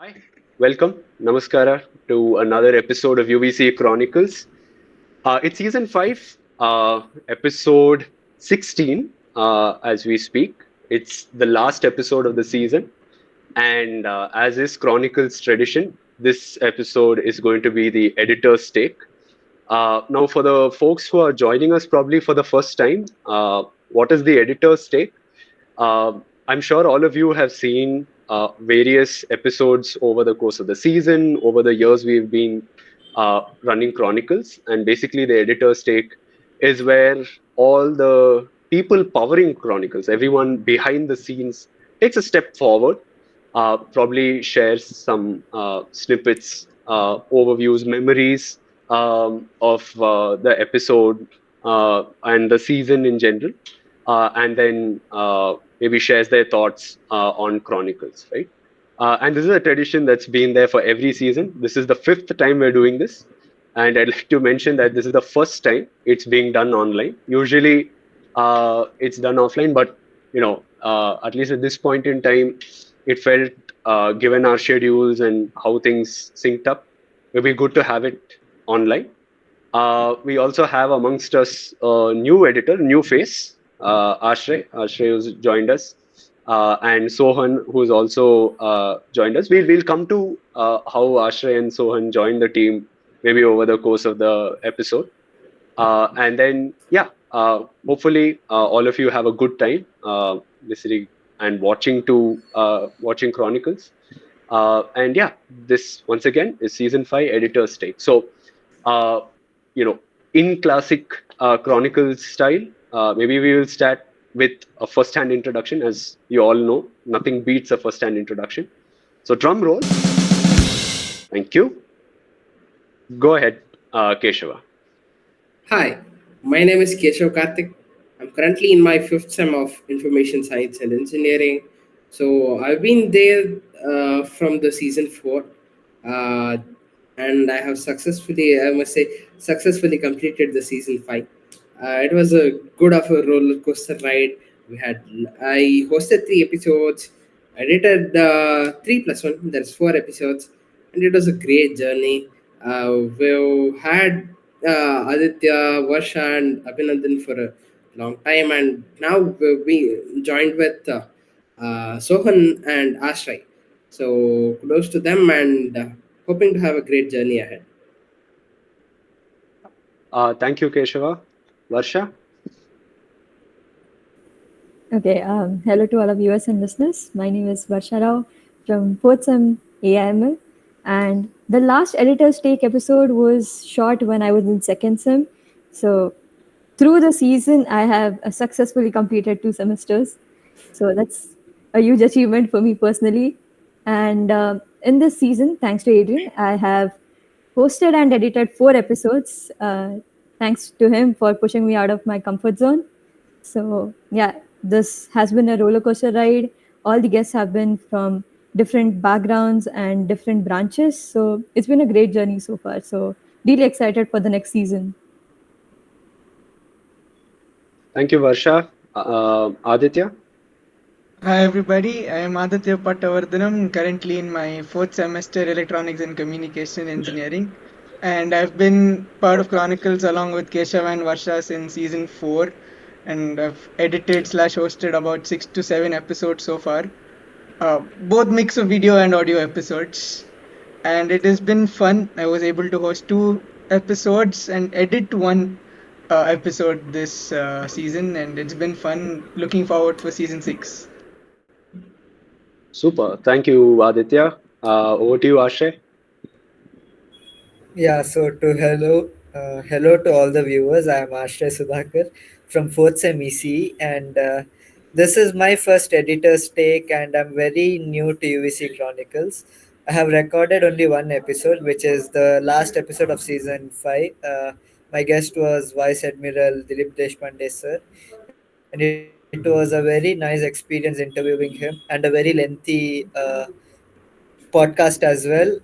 Hi, welcome, Namaskara to another episode of UVCE Chronicles. It's season 5, episode 16, as we speak. It's the last episode of the season, and as is Chronicles tradition, this episode is going to be the editor's take. Now, for the folks who are joining us probably for the first time, what is the editor's take? I'm sure all of you have seen various episodes over the course of the season, over the years we've been running Chronicles. And basically, the editor's take is where all the people powering Chronicles, everyone behind the scenes, takes a step forward, probably shares some snippets, overviews, memories of the episode and the season in general, and then maybe shares their thoughts on Chronicles, right? And this is a tradition that's been there for every season. This is the fifth time we're doing this. And I'd like to mention that this is the first time it's being done online. Usually it's done offline, but at least at this point in time, it felt, given our schedules and how things synced up, it would be good to have it online. We also have amongst us a new editor, new face, Ashray, who's joined us, and Sohan, who's also joined us. We'll come to how Ashray and Sohan joined the team maybe over the course of the episode. And then, yeah, hopefully all of you have a good time listening and watching Chronicles. And yeah, this once again is season 5 editor's take. So, uh, in classic Chronicles style, maybe we will start with a first-hand introduction. As you all know, nothing beats a first-hand introduction. So, drum roll. Thank you. Go ahead, Keshava. Hi, my name is Keshav Karthik. I'm currently in my fifth sem of Information Science and Engineering. So I've been there from the season 4, uh, and I have I must say, successfully completed the season 5. It was a good of a roller coaster ride. I hosted 3 episodes. I edited 3 plus 1. There's 4 episodes, and it was a great journey. We've had Aditya, Varsha, and Abhinandan for a long time, and now we joined with Sohan and Ashray. So kudos to them, and hoping to have a great journey ahead. Thank you, Keshava. Varsha? Okay, hello to all of viewers and listeners. My name is Varsha Rao from 4th Sem AIML. And the last Editor's Take episode was shot when I was in 2nd Sem. So through the season, I have successfully completed 2 semesters. So that's a huge achievement for me personally. And in this season, thanks to Adrian, I have hosted and edited 4 episodes. Thanks to him for pushing me out of my comfort zone. So, yeah, this has been a roller coaster ride. All the guests have been from different backgrounds and different branches. So, it's been a great journey so far. So, really excited for the next season. Thank you, Varsha. Aditya? Hi everybody, I am Aditya Pattavardhanam, currently in my 4th semester Electronics and Communication Engineering, and I've been part of Chronicles along with Keshav and Varsha since season 4, and I've edited/hosted about 6 to 7 episodes so far, both mix of video and audio episodes, and it has been fun. I was able to host 2 episodes and edit one episode this season, and it's been fun. Looking forward for season 6. Super. Thank you, Aditya. Over to you, Ashray. Yeah, so hello to all the viewers. I am Ashray Sudhakar from 4th Sem ECE, and this is my first editor's take, and I'm very new to UVC Chronicles. I have recorded only one episode, which is the last episode of season 5. My guest was Vice Admiral Dilip Deshpande sir, and it was a very nice experience interviewing him and a very lengthy podcast as well.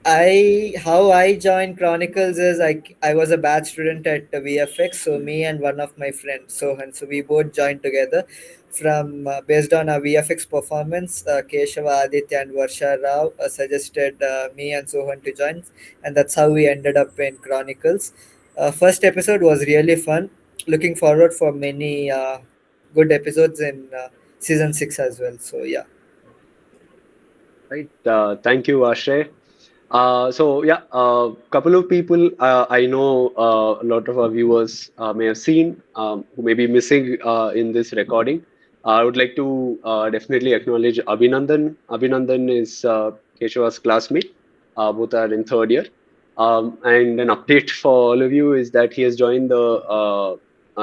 How I joined Chronicles is I was a batch student at VFX, so me and one of my friends Sohan, so we both joined together from based on our VFX performance. Keshava, Aditya, and Varsha Rao suggested me and Sohan to join, and that's how we ended up in Chronicles. First episode was really fun. Looking forward for many good episodes in season 6 as well. So yeah. Right. Thank you, Ashay. So yeah, a couple of people I know a lot of our viewers may have seen who may be missing in this recording. I would like to definitely acknowledge Abhinandan. Abhinandan is Keshava's classmate. Both are in third year. And an update for all of you is that he has joined the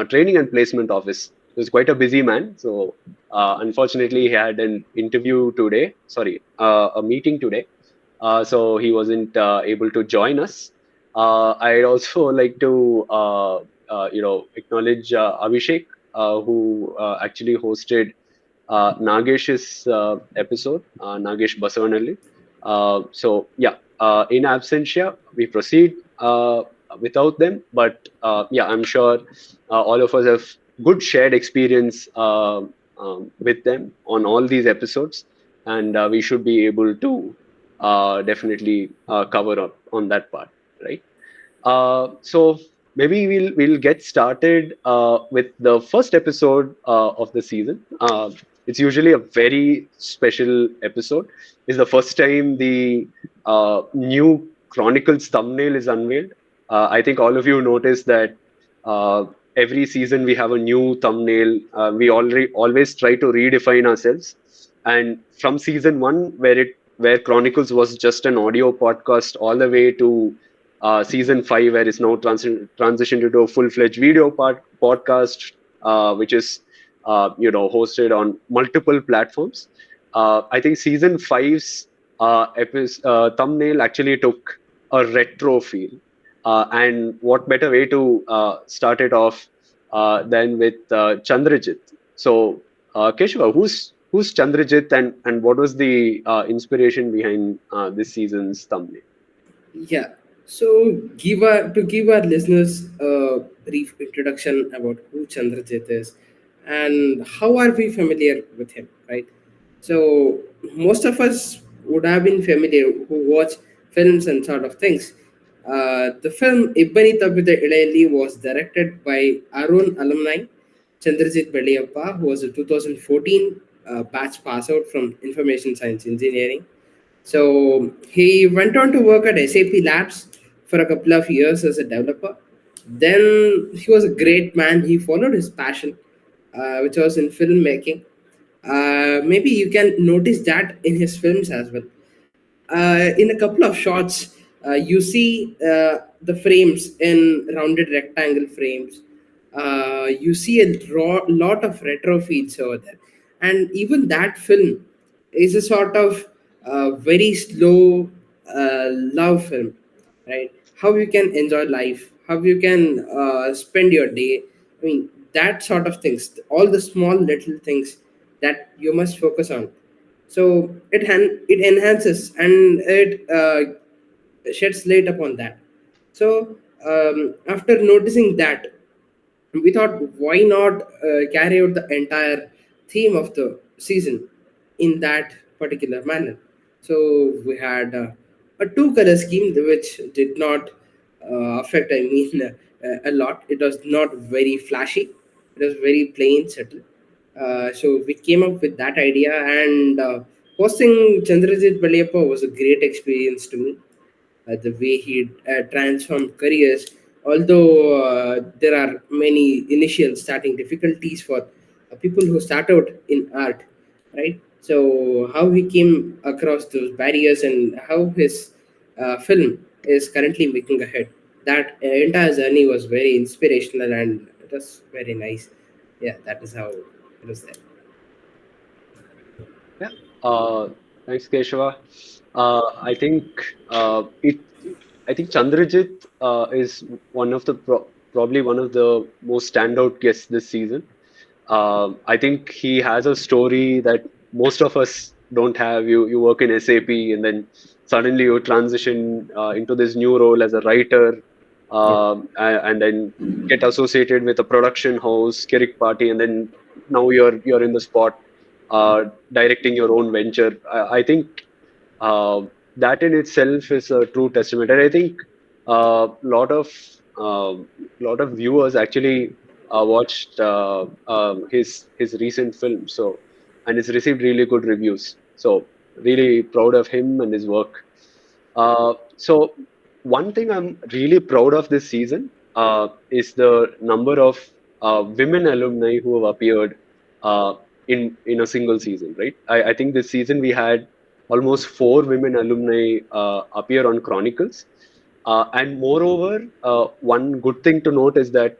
training and placement office. He's quite a busy man. So unfortunately, he had an interview today. Sorry, a meeting today, so he wasn't able to join us. I'd also like to, acknowledge Abhishek, who actually hosted Nagesh's episode, Nagesh Basavanalli. So yeah, in absentia, we proceed without them. But yeah, I'm sure all of us have good shared experience with them on all these episodes, and we should be able to definitely cover up on that part, right? So maybe we'll get started with the first episode of the season. It's usually a very special episode. It's the first time the new Chronicles thumbnail is unveiled. I think all of you noticed that every season we have a new thumbnail. We already always try to redefine ourselves. And from season 1, where Chronicles was just an audio podcast, all the way to season 5, where it's now transitioned into a full-fledged video podcast, which is hosted on multiple platforms. I think season 5's thumbnail actually took a retro feel, and what better way to start it off than with Chandrajit. So Keshava, who's Chandrajit, and what was the inspiration behind this season's thumbnail? Yeah. So give our listeners a brief introduction about who Chandrajit is and how are we familiar with him, right? So most of us would have been familiar who watch films and sort of things. The film Ibbani Tabbida Ilayali was directed by Arun alumni Chandrajit Belliyappa, who was a 2014 batch pass out from Information Science Engineering. So he went on to work at SAP Labs for a couple of years as a developer. Then he was a great man. He followed his passion, which was in filmmaking. Maybe you can notice that in his films as well. In a couple of shots, you see the frames in rounded rectangle frames. You see a lot of retro feeds over there, and even that film is a sort of very slow love film, right? How you can enjoy life, how you can spend your day. I mean, that sort of things, all the small little things that you must focus on. So it enhances and it sheds light upon that. So after noticing that, we thought, why not carry out the entire theme of the season in that particular manner? So we had a two color scheme which did not affect, I mean, a lot. It was not very flashy, it was very plain, subtle. So we came up with that idea, and hosting Chandrajit Baliappa was a great experience to me. The way he transformed careers. Although there are many initial starting difficulties for people who start out in art, right? So how he came across those barriers and how his film is currently making ahead. That entire journey was very inspirational and it was very nice. Yeah, that is how it was there. Yeah. Thanks, Keshava. I think it. I think Chandrajit is one of the probably one of the most standout guests this season. I think he has a story that most of us don't have. You work in SAP, and then suddenly you transition into this new role as a writer, Yeah. and then get associated with a production house, Kirik Party, and then now you're in the spot directing your own venture. I think uh, that in itself is a true testament, and I think a lot of viewers actually watched his recent film, so and it's received really good reviews. So really proud of him and his work. So one thing I'm really proud of this season is the number of women alumni who have appeared uh, in a single season. Right, I think this season we had almost four women alumni appear on Chronicles. And moreover, one good thing to note is that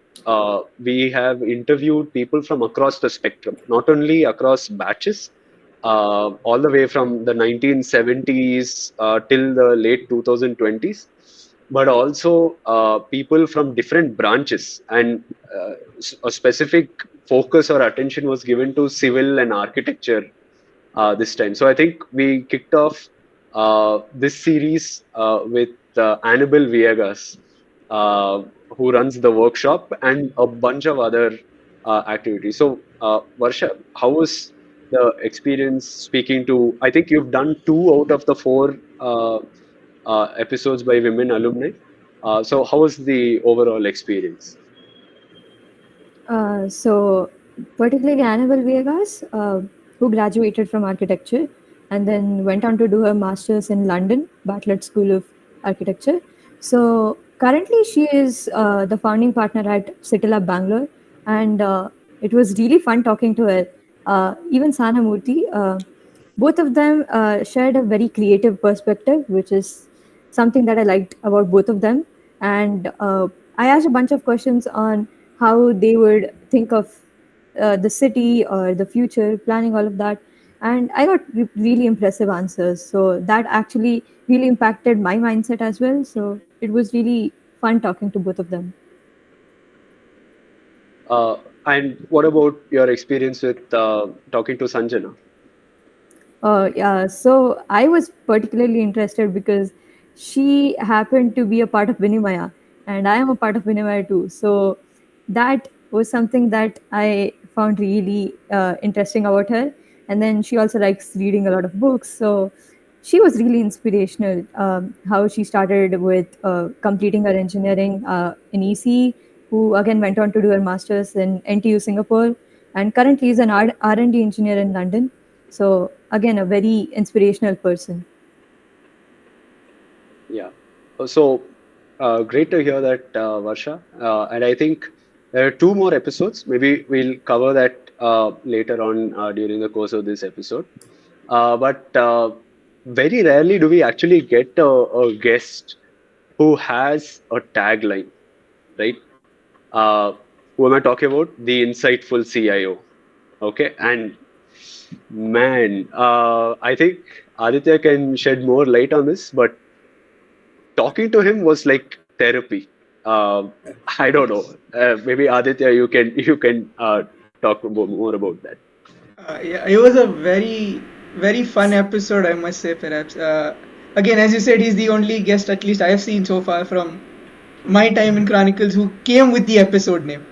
we have interviewed people from across the spectrum, not only across batches, all the way from the 1970s till the late 2020s, but also people from different branches. And a specific focus or attention was given to civil and architecture this time. So I think we kicked off this series with Annabelle Villegas, uh, who runs the workshop, and a bunch of other activities. So, Varsha, how was the experience speaking to? I think you've done two out of the four episodes by women alumni. So, how was the overall experience? So, particularly Annabelle Villegas, who graduated from architecture and then went on to do her master's in London, Bartlett School of Architecture. So, currently, she is the founding partner at Citylab Bangalore, and it was really fun talking to her. Even Sana Murthy, both of them shared a very creative perspective, which is something that I liked about both of them. And I asked a bunch of questions on how they would think of the city or the future, planning all of that. And I got really impressive answers. So that actually really impacted my mindset as well. So it was really fun talking to both of them. Uh, and what about your experience with talking to Sanjana? Yeah, so I was particularly interested because she happened to be a part of Vinimaya, and I am a part of Vinimaya too. So that was something that I found really interesting about her. And then she also likes reading a lot of books. So she was really inspirational. How she started with completing her engineering in EC, who again went on to do her master's in NTU Singapore, and currently is an R&D engineer in London. So again, a very inspirational person. Yeah. So great to hear that, Varsha. And I think there are two more episodes. Maybe we'll cover that later on during the course of this episode. But very rarely do we actually get a guest who has a tagline, right? Uh, who am I talking about? The insightful CIO. Okay. And man, I think Aditya can shed more light on this, but talking to him was like therapy. I don't know. Maybe Aditya, you can talk more about that. Yeah, it was a very fun episode, I must say, perhaps. Again, as you said, he's the only guest, at least I have seen so far from my time in Chronicles, who came with the episode name.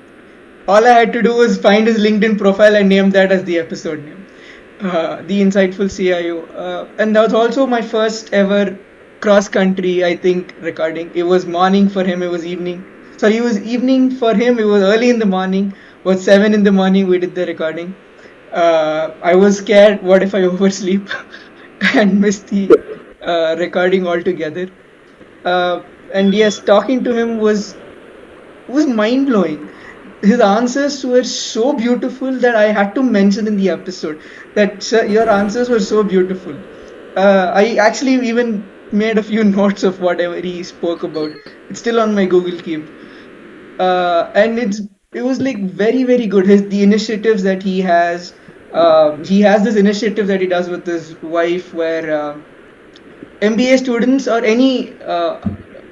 All I had to do was find his LinkedIn profile and name that as the episode name. The insightful CIO. And that was also my first ever cross country, I think, recording. It was morning for him, it was evening. Sorry, it was evening for him, it was early in the morning. It was 7 in the morning we did the recording. I was scared, what if I oversleep and miss the recording altogether? And yes, talking to him was mind blowing. His answers were so beautiful that I had to mention in the episode that, sir, your answers were so beautiful. I actually even made a few notes of whatever he spoke about. It's still on my Google Keep. And it was like very good. The initiatives that he has this initiative that he does with his wife where MBA students or any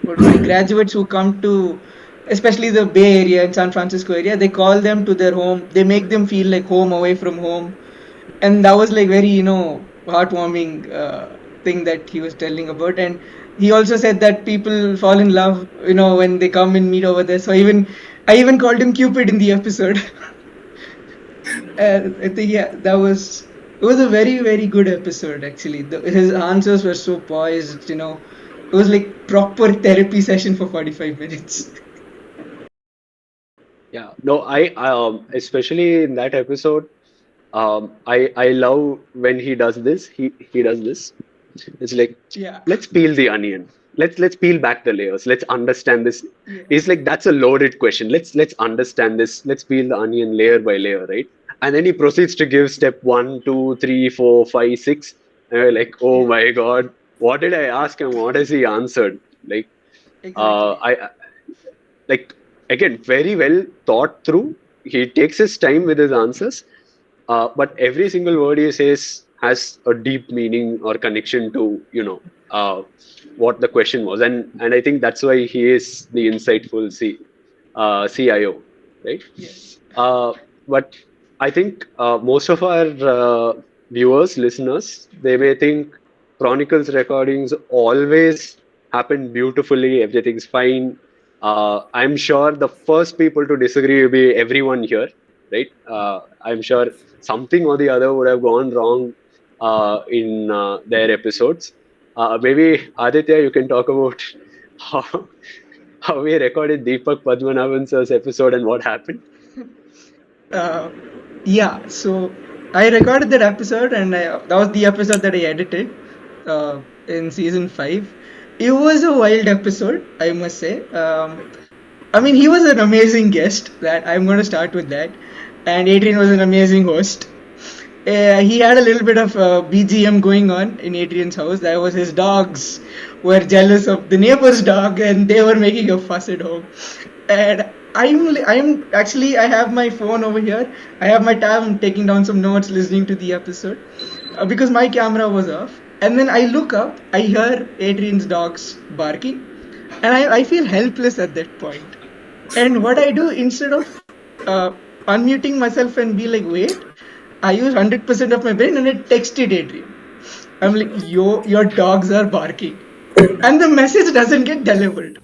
what to say graduates who come to especially the Bay Area and San Francisco area, they call them to their home. They make them feel like home away from home, and that was like very heartwarming thing that he was telling about. And he also said that people fall in love, when they come and meet over there. So I even called him Cupid in the episode. I think, yeah, it was a very, very good episode, actually. His answers were so poised. It was like proper therapy session for 45 minutes. Yeah, no, I especially in that episode, I love when he does this. He does this. It's like, Yeah. let's peel the onion. Let's peel back the layers. Let's understand this. Yeah. It's like that's a loaded question. Let's understand this. Let's peel the onion layer by layer, right? And then he proceeds to give step 1, 2, 3, 4, 5, 6. And we're like, oh Yeah. my God, what did I ask him? What has he answered? Like, Exactly. I like again, very well thought through. He takes his time with his answers, but every single word he says has a deep meaning or connection to what the question was, and I think that's why he is the insightful CIO, right? Yes. But I think most of our viewers, listeners, they may think Chronicles recordings always happen beautifully, everything's fine. I'm sure the first people to disagree will be everyone here, right? I'm sure something or the other would have gone wrong in their episodes. Maybe Aditya, you can talk about how, how we recorded Deepak Padmanabhan sir's episode and what happened. Uh, yeah, so I recorded that episode, and that was the episode that I edited in season 5. It was a wild episode, I must say. I mean, he was an amazing guest. That I'm going to start with that, and Adrian was an amazing host. He had a little bit of BGM going on in Adrian's house. That was his dogs were jealous of the neighbor's dog, and they were making a fuss at home. And I'm actually, I have my phone over here. I have my tab. I'm taking down some notes, listening to the episode because my camera was off. And then I look up. I hear Adrian's dogs barking, and I feel helpless at that point. And what I do, instead of unmuting myself and be like, wait, I use 100% of my brain and I texted Adrian. I'm like, yo, your dogs are barking. And the message doesn't get delivered.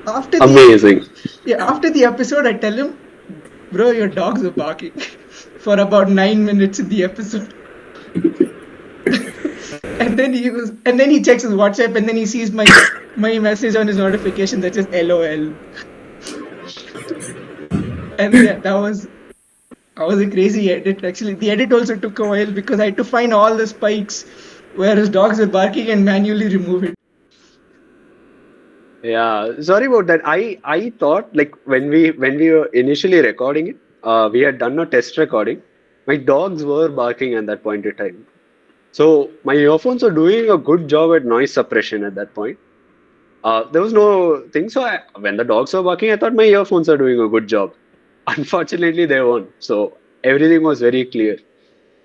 After Amazing. after the episode, I tell him, bro, your dogs are barking for about 9 minutes in the episode. And then he checks his WhatsApp, and then he sees my message on his notification that says LOL. And yeah, that was a crazy edit. Actually, the edit also took a while because I had to find all the spikes where his dogs were barking and manually remove it. Yeah, sorry about that. I thought like when we were initially recording it, we had done a test recording. My dogs were barking at that point in time. So my earphones are doing a good job at noise suppression at that point. There was no thing. So when the dogs were barking, I thought my earphones are doing a good job. Unfortunately, they weren't. So everything was very clear.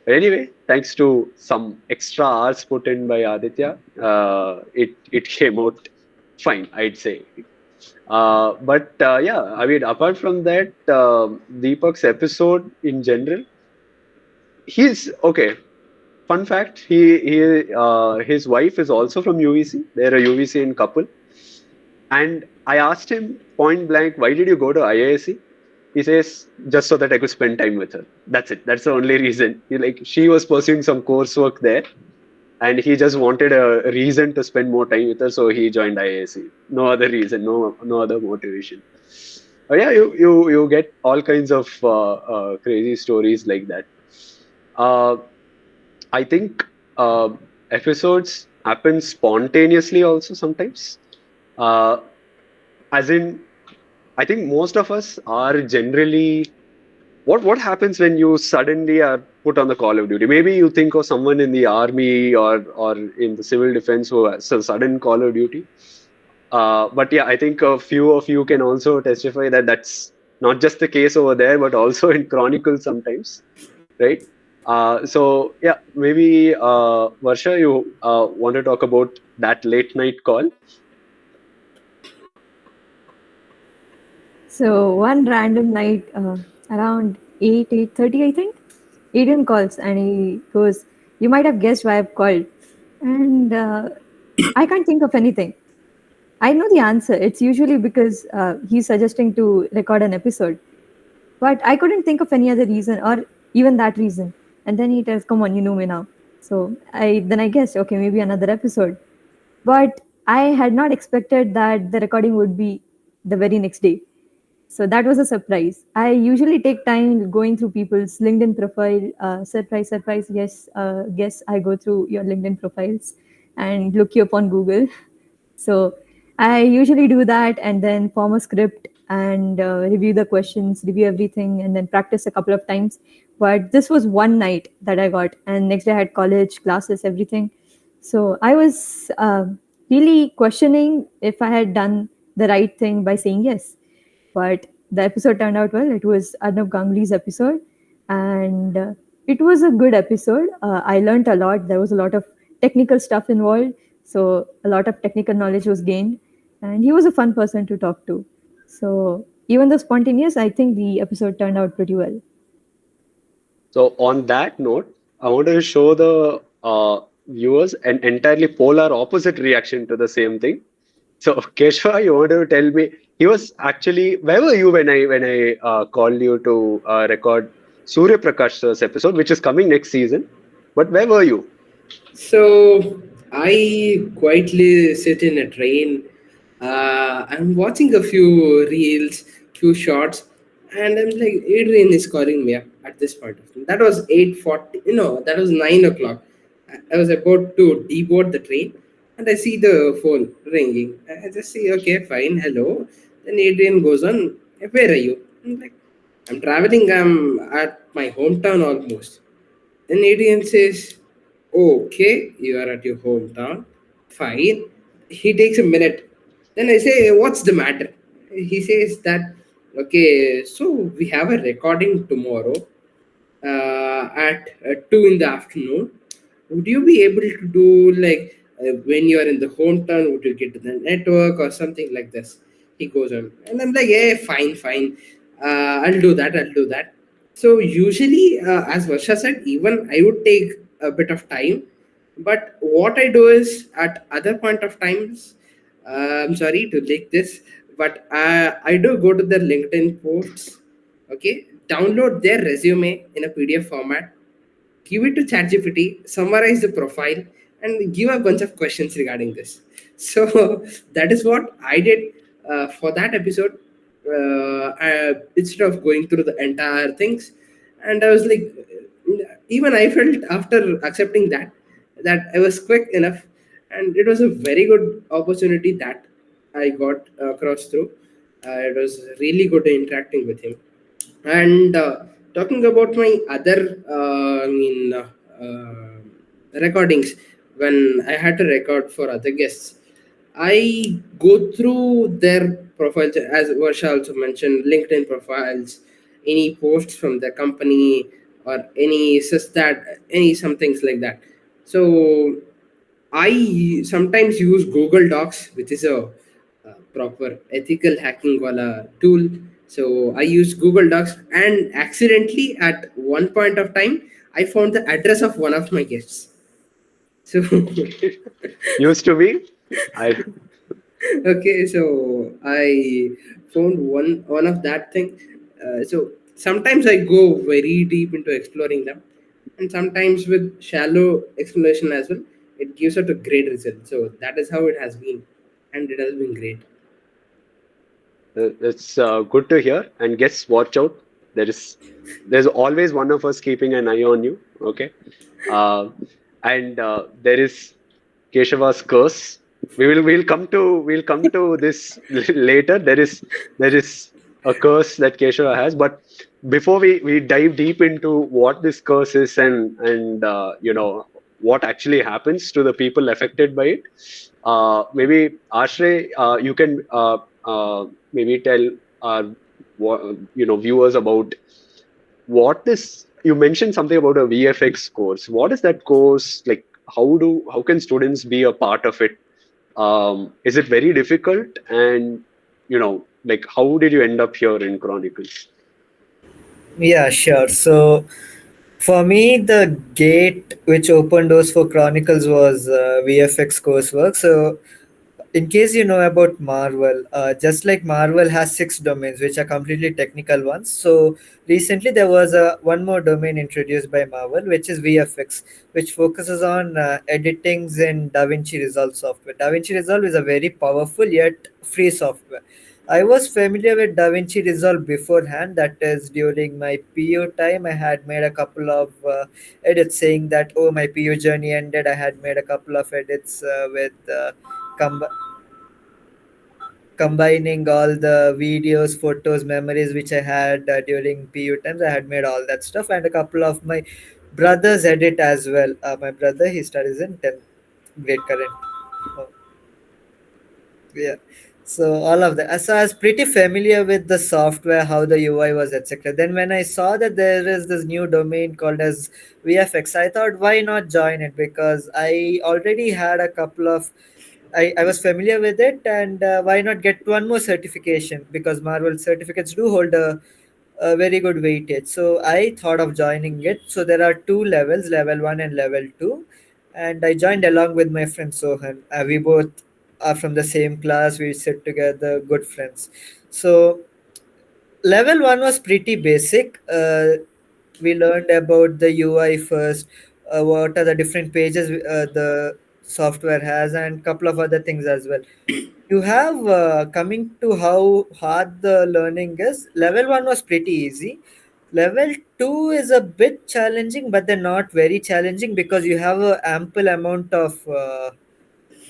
But anyway, thanks to some extra hours put in by Aditya, it came out fine, I'd say. But yeah, I mean, apart from that, Deepak's episode in general, he's okay. Fun fact: his wife is also from UVC. They're a UVC couple, and I asked him point blank, "Why did you go to IISc?" He says, "Just so that I could spend time with her. That's it. That's the only reason." She was pursuing some coursework there, and he just wanted a reason to spend more time with her, so he joined IISc. No other reason, no other motivation. But yeah, you get all kinds of crazy stories like that. Uh, I think episodes happen spontaneously also sometimes. Uh, as in, I think most of us are generally. What happens when you suddenly are put on the call of duty? Maybe you think of someone in the army or in the civil defense who has a sudden call of duty. But yeah, I think a few of you can also testify that that's not just the case over there, but also in Chronicles sometimes, right? So yeah, maybe Varsha, you want to talk about that late night call? So one random night, around 8:30, I think, Adrian calls and he goes, "You might have guessed why I've called." And I can't think of anything. I know the answer. It's usually because he's suggesting to record an episode. But I couldn't think of any other reason or even that reason. And then he tells, "Come on, you know me now." So I guessed, okay, maybe another episode. But I had not expected that the recording would be the very next day. So that was a surprise. I usually take time going through people's LinkedIn profile. Surprise, surprise. Yes, guess I go through your LinkedIn profiles and look you up on Google. So I usually do that and then form a script and review the questions, review everything, and then practice a couple of times. But this was one night that I got, and next day I had college, classes, everything. So I was really questioning if I had done the right thing by saying yes. But the episode turned out well. It was Arnab Ganguly's episode, and it was a good episode. I learned a lot. There was a lot of technical stuff involved, so a lot of technical knowledge was gained, and he was a fun person to talk to. So even though spontaneous, I think the episode turned out pretty well. So on that note, I want to show the viewers an entirely polar opposite reaction to the same thing. So Keshva, you want to tell me? He was actually. Where were you when I called you to record Surya Prakash sir's episode, which is coming next season? But where were you? So I quietly sit in a train. I'm watching a few reels, few shots, and I'm like, Adrian is calling me up at this point of time. That was 8:40. That was 9 o'clock. I was about to deboard the train, and I see the phone ringing. I just say, okay, fine, hello. Then Adrian goes on, where are you? I'm like, I'm traveling. I'm at my hometown almost. Then Adrian says, okay, you are at your hometown. Fine. He takes a minute. Then I say, what's the matter? He says that, okay, so we have a recording tomorrow at 2 in the afternoon. Would you be able to do like when you are in the hometown, would you get to the network or something like this? He goes on. And I'm like, yeah, fine, fine. I'll do that. So usually, as Varsha said, even I would take a bit of time. But what I do is at other point of times, I'm sorry to leak this, but I do go to their LinkedIn posts, okay, download their resume in a PDF format, give it to ChatGPT, summarize the profile, and give a bunch of questions regarding this. So that is what I did for that episode. Instead of going through the entire things, and I was like, even I felt after accepting that I was quick enough, and it was a very good opportunity that I got across through. It was really good interacting with him. And talking about my other, recordings, when I had to record for other guests, I go through their profiles, as Varsha also mentioned, LinkedIn profiles, any posts from the company, or any that any some things like that. So I sometimes use Google Docs, which is a proper ethical hacking wala tool. So I use Google Docs, and accidentally at one point of time, I found the address of one of my guests. So Used to be. I okay, so I found one of that thing. So sometimes I go very deep into exploring them, and sometimes with shallow exploration as well, it gives out a great result. So that is how it has been, and it has been great. It's good to hear. And guess, watch out. There's always one of us keeping an eye on you. Okay, uh, and there is Keshava's curse. We'll come to this later. There is a curse that Keshava has, but before we dive deep into what this curse is and what actually happens to the people affected by it, maybe Ashray, you can maybe tell our viewers about what this. You mentioned something about a VFX course. What is that course like? How can students be a part of it? Is it very difficult? And like how did you end up here in Chronicles? Yeah, sure. So For me, the gate which opened doors for Chronicles was VFX coursework. So, in case you know about Marvel, just like Marvel has six domains, which are completely technical ones. So recently there was a one more domain introduced by Marvel, which is VFX, which focuses on editings in DaVinci Resolve software. DaVinci Resolve is a very powerful yet free software. I was familiar with DaVinci Resolve beforehand. That is during my PU time. I had made a couple of edits saying that, oh, my PU journey ended. I had made a couple of edits with com- combining all the videos, photos, memories which I had during PU times. I had made all that stuff, and a couple of my brothers edit as well. My brother, he studies in 10th grade current. Oh, yeah. So all of that. So I was pretty familiar with the software, how the UI was, etc. Then when I saw that there is this new domain called as VFX, I thought why not join it, because I already had a couple of I was familiar with it, and why not get one more certification, because Marvel certificates do hold a very good weightage. So I thought of joining it. So there are two levels, level 1 and level 2, and I joined along with my friend Sohan. We both are from the same class. We sit together, good friends. So level 1 was pretty basic. We learned about the UI first, what are the different pages the software has, and couple of other things as well. You have coming to how hard the learning is. Level 1 was pretty easy. Level 2 is a bit challenging, but they're not very challenging because you have a ample amount of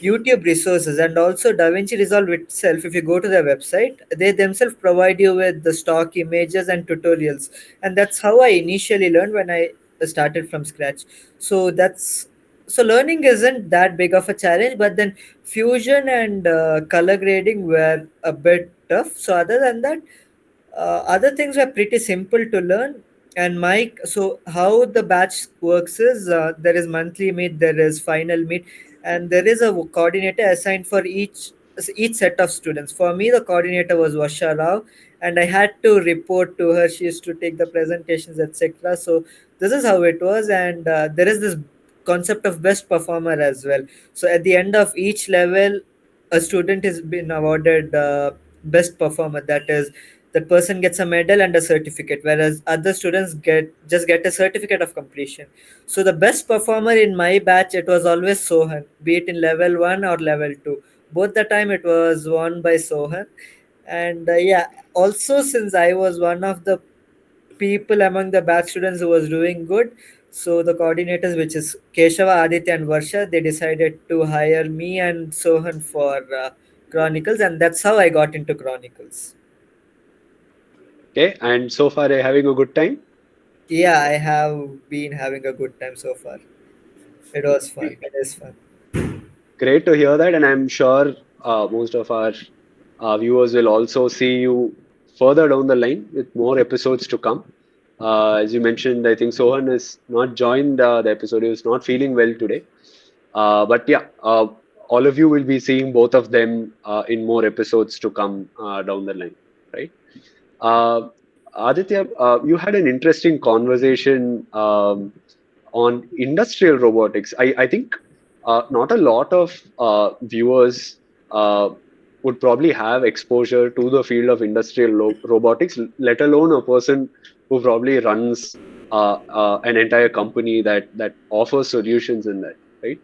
YouTube resources, and also DaVinci Resolve itself. If you go to their website, they themselves provide you with the stock images and tutorials, and that's how I initially learned when I started from scratch. So that's so learning isn't that big of a challenge, but then fusion and color grading were a bit tough. So other than that, other things were pretty simple to learn. And Mike, so how the batch works is there is monthly meet, there is final meet, and there is a coordinator assigned for each set of students. For me, the coordinator was Vasha Rao, and I had to report to her. She used to take the presentations, etc. So this is how it was, and there is this concept of best performer as well. So at the end of each level, a student is been awarded best performer. That is, that person gets a medal and a certificate, whereas other students get a certificate of completion. So the best performer in my batch, it was always Sohan, be it in level 1 or level 2. Both the time it was won by Sohan. And yeah, also since I was one of the people among the batch students who was doing good, so the coordinators, which is Keshava, Aditya, and Varsha, they decided to hire me and Sohan for Chronicles, and that's how I got into Chronicles. Okay, and so far are you having a good time? Yeah, I have been having a good time so far. It was fun. It is fun. Great to hear that, and I'm sure most of our viewers will also see you further down the line with more episodes to come. As you mentioned, I think Sohan has not joined the episode. He was not feeling well today. But yeah, all of you will be seeing both of them in more episodes to come down the line, right? Uh, Aditya, you had an interesting conversation on industrial robotics. I think not a lot of viewers would probably have exposure to the field of industrial robotics, let alone a person who probably runs an entire company that offers solutions in that, right?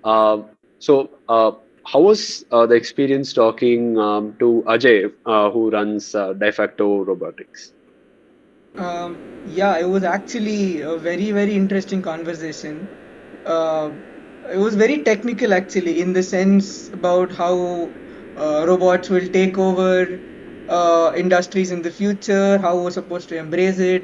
Uh, so, how was the experience talking to Ajay, who runs De facto Robotics? Yeah, it was actually a very, very interesting conversation. Uh, it was very technical, actually, in the sense about how robots will take over industries in the future, how we're supposed to embrace it,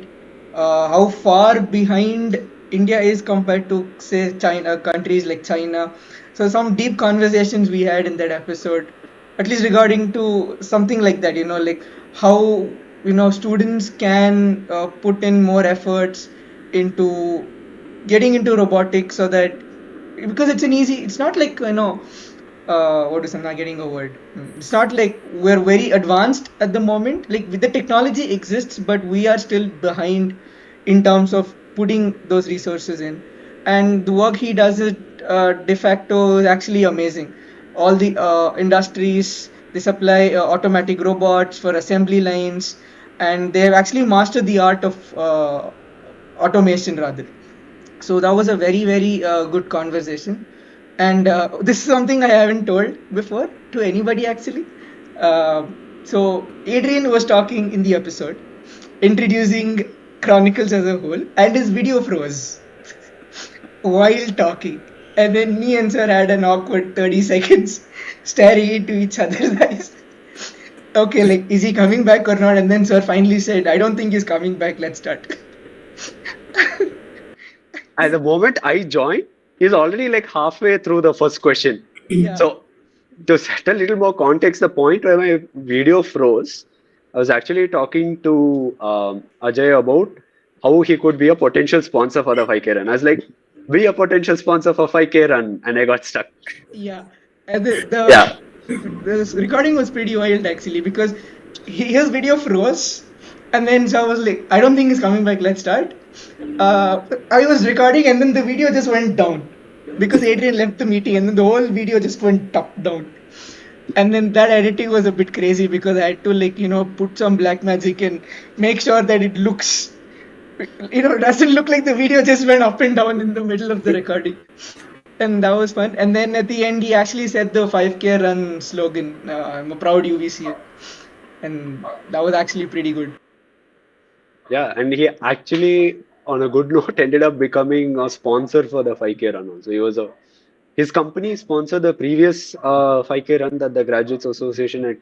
how far behind India is compared to, say, China, countries like China. So, some deep conversations we had in that episode, at least regarding to something like that, like how students can put in more efforts into getting into robotics, so that because it's not like what is, I'm not getting a word. It's not like we're very advanced at the moment. Like, the technology exists, but we are still behind in terms of putting those resources in. And the work he does it de facto is actually amazing. All the industries, they supply automatic robots for assembly lines, and they have actually mastered the art of automation rather. So that was a very good conversation, and this is something I haven't told before to anybody actually. So Adrian was talking in the episode, introducing Chronicles as a whole, and his video froze while talking. And then me and Sir had an awkward 30 seconds staring into each other's eyes. Okay, like, is he coming back or not? And then Sir finally said, I don't think he's coming back, let's start. At the moment I joined, he's already like halfway through the first question. Yeah. So, to set a little more context, the point where my video froze, I was actually talking to Ajay about how he could be a potential sponsor for the 5K run. I was like, be a potential sponsor for 5K run, and I got stuck. Yeah, and the Yeah. the recording was pretty wild actually, because his video froze, and then so I was like, I don't think he's coming back. Let's start. I was recording, and then the video just went down because Adrian left the meeting, and then the whole video just went top down. And then that editing was a bit crazy because I had to, like, put some black magic and make sure that it looks, doesn't look like the video just went up and down in the middle of the recording. And that was fun. And then at the end, he actually said the 5K run slogan, I'm a proud UVC. And that was actually pretty good. Yeah, and he actually, on a good note, ended up becoming a sponsor for the 5K run also. His company sponsored the previous 5K run that the Graduates Association had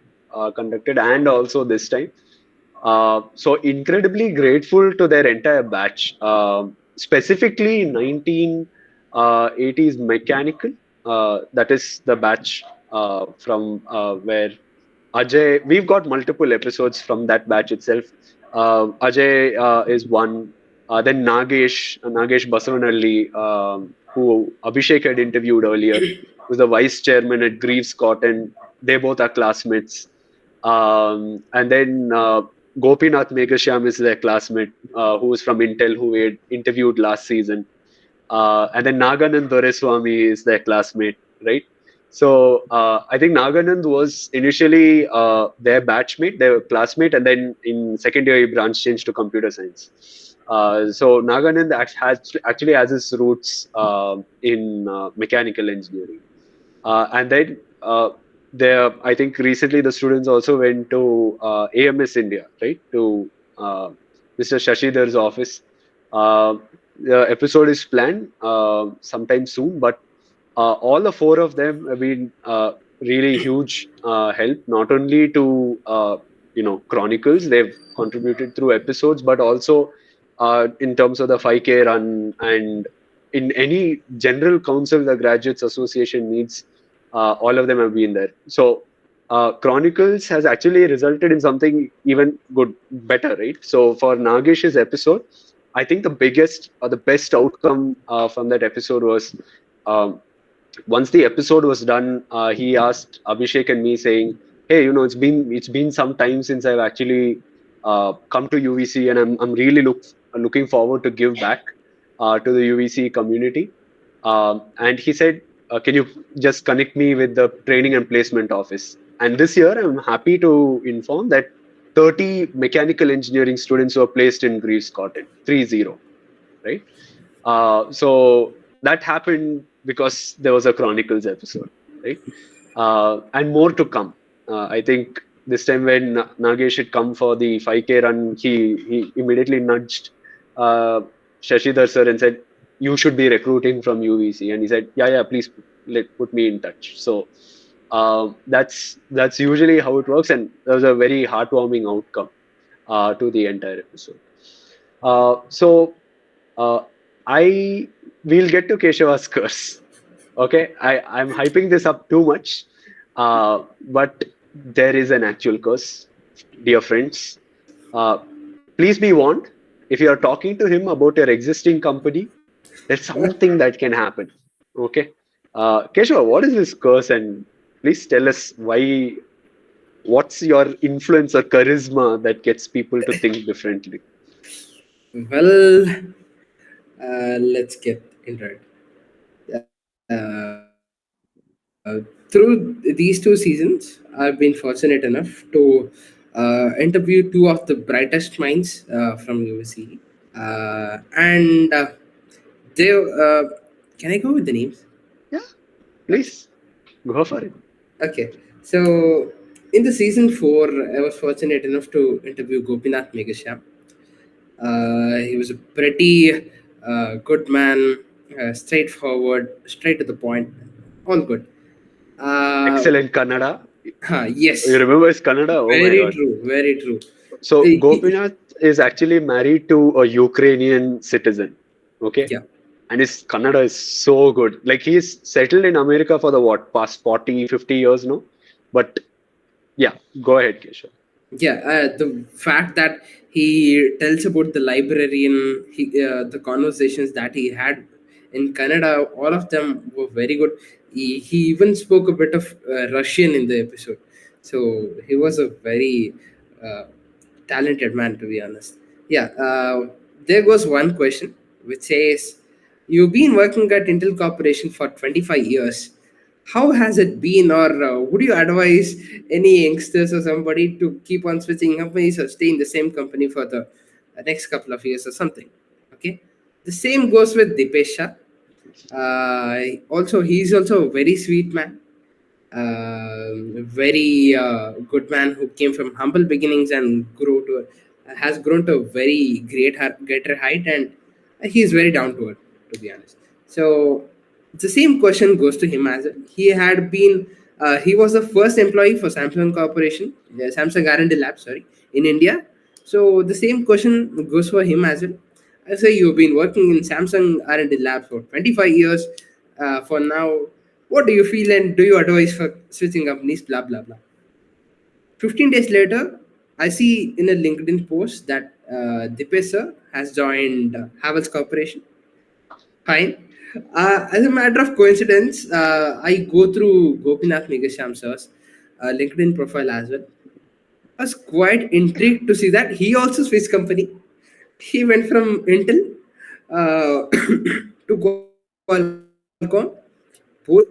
conducted, and also this time. So incredibly grateful to their entire batch, specifically 1980s mechanical. That is the batch from where Ajay. We've got multiple episodes from that batch itself. Ajay is one. Then Nagesh Basavanalli, who Abhishek had interviewed earlier, who's the vice chairman at Greaves Cotton. They both are classmates. And then Gopinath Meghashyam is their classmate, who is from Intel, who we had interviewed last season. And then Naganand Doreswamy is their classmate, right? So I think Naganand was initially their batchmate, their classmate, and then in second year he branch changed to computer science. So Naganand actually has his roots in mechanical engineering, and then I think recently the students also went to AMS India, right, to Mr. Shashidhar's office. The episode is planned sometime soon, but all the four of them have been really huge help, not only to Chronicles. They've contributed through episodes, but also in terms of the 5K run, and in any general council the Graduates Association needs. All of them have been there. So Chronicles has actually resulted in something even better, right? So for Nagesh's episode, I think the biggest or the best outcome from that episode was, once the episode was done, he asked Abhishek and me, saying, "Hey, it's been some time since I've actually come to UVC, and I'm really looking forward to give back to the UVC community." And he said, "Can you just connect me with the training and placement office?" And this year, I'm happy to inform that 30 mechanical engineering students were placed in Greaves Cotton, 30, right? So that happened because there was a Chronicles episode, right? And more to come. I think this time when Nagesh had come for the 5K run, he immediately nudged Shashidhar sir and said, "You should be recruiting from UVC." And he said, yeah, please put me in touch. So that's usually how it works, and there was a very heartwarming outcome to the entire episode. So we'll get to Keshava's curse. Okay, I'm hyping this up too much, but there is an actual curse, dear friends. Please be warned. If you are talking to him about your existing company, there's something that can happen. Okay, Keshava, what is this curse, and please tell us why. What's your influence or charisma that gets people to think differently? Well, Let's get into it. Through these two seasons, I've been fortunate enough to interview two of the brightest minds from UVCE. And they, can I go with the names? Yeah, Okay. please go for it. Okay. So in the season 4, I was fortunate enough to interview Gopinath Megasham. He was a pretty good man, straightforward, straight to the point, all good. Excellent Kannada. You Yes, remember his Kannada? Oh my very God. true, very true. So He- Gopinath is actually married to a Ukrainian citizen. Okay. yeah, And his Kannada is so good. Like he's settled in America for the past 40, 50 years now. But yeah, go ahead, Keshav. yeah. The fact that he tells about the librarian, the conversations that he had in Canada, all of them were very good. He even spoke a bit of Russian in the episode, so he was a very uh, talented man, to be honest. Yeah, there goes one question which says, "You've been working at Intel Corporation for 25 years. How has it been, or would you advise any youngsters or somebody to keep on switching companies or stay in the same company for the next couple of years or something?" Okay, the same goes with Dipesh Shah. Also, he's also a very sweet man, very good man who came from humble beginnings and has grown to a very greater height, and he is very down to earth, to be honest. So the same question goes to him as well. He was the first employee for Samsung Corporation, Samsung R&D Lab, sorry, in India. So the same question goes for him as well. I say you've been working in Samsung R&D Lab for 25 years. For now, what do you feel and do you advise for switching companies? Blah blah blah. 15 days later, I see in a LinkedIn post that Dipesh sir has joined Havels Corporation. Fine. As a matter of coincidence, I go through Gopinath Megasham sir's LinkedIn profile as well. I was quite intrigued to see that he also switched company. He went from Intel to Qualcomm. Both,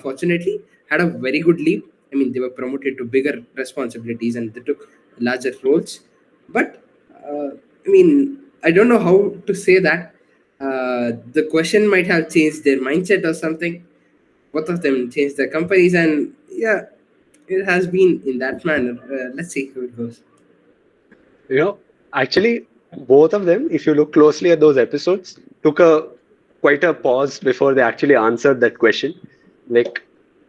fortunately, had a very good leap. I mean, they were promoted to bigger responsibilities and they took larger roles. But, I mean, I don't know how to say that. The question might have changed their mindset or something. Both of them changed their companies, and yeah, it has been in that manner. Let's see how it goes. You know, actually, both of them, if you look closely at those episodes, took a quite a pause before they actually answered that question. Like,